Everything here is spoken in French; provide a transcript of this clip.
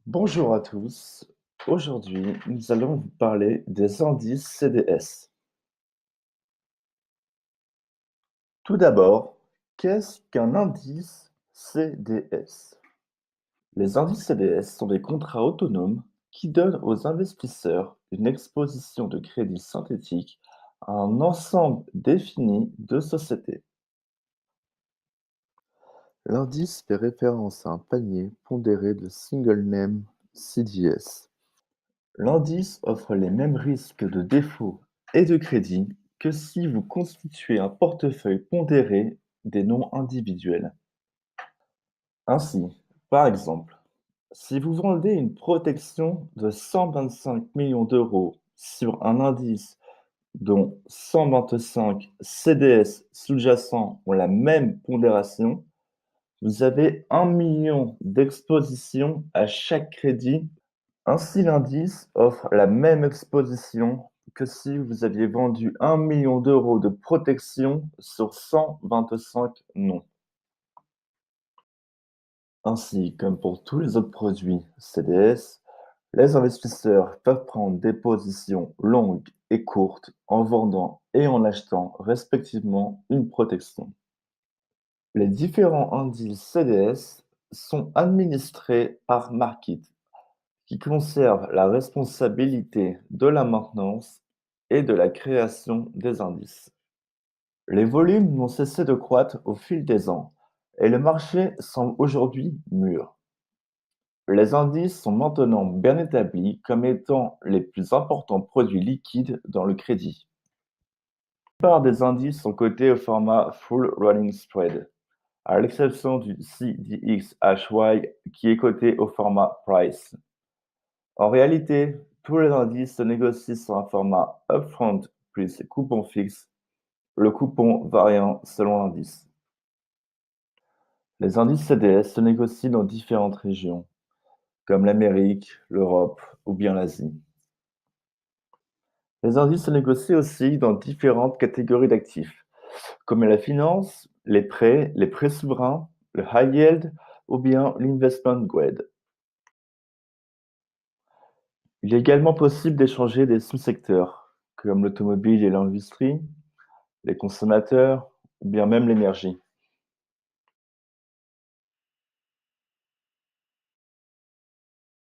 Bonjour à tous. Aujourd'hui, nous allons vous parler des indices CDS. Tout d'abord, qu'est-ce qu'un indice CDS? Les indices CDS sont des contrats autonomes qui donnent aux investisseurs une exposition de crédit synthétique à un ensemble défini de sociétés. L'indice fait référence à un panier pondéré de single name CDS. L'indice offre les mêmes risques de défaut et de crédit que si vous constituez un portefeuille pondéré des noms individuels. Ainsi, par exemple, si vous vendez une protection de 125 millions d'euros sur un indice dont 125 CDS sous-jacents ont la même pondération, vous avez 1 million d'expositions à chaque crédit. Ainsi, l'indice offre la même exposition que si vous aviez vendu 1 million d'euros de protection sur 125 noms. Ainsi, comme pour tous les autres produits CDS, les investisseurs peuvent prendre des positions longues et courtes en vendant et en achetant respectivement une protection. Les différents indices CDS sont administrés par Markit, qui conserve la responsabilité de la maintenance et de la création des indices. Les volumes n'ont cessé de croître au fil des ans et le marché semble aujourd'hui mûr. Les indices sont maintenant bien établis comme étant les plus importants produits liquides dans le crédit. La plupart des indices sont cotés au format Full Running Spread, à l'exception du CDXHY qui est coté au format Price. En réalité, tous les indices se négocient sur un format upfront plus coupon fixe, le coupon variant selon l'indice. Les indices CDS se négocient dans différentes régions, comme l'Amérique, l'Europe ou bien l'Asie. Les indices se négocient aussi dans différentes catégories d'actifs, comme la finance, les prêts souverains, le high yield ou bien l'investment grade. Il est également possible d'échanger des sous-secteurs, comme l'automobile et l'industrie, les consommateurs ou bien même l'énergie.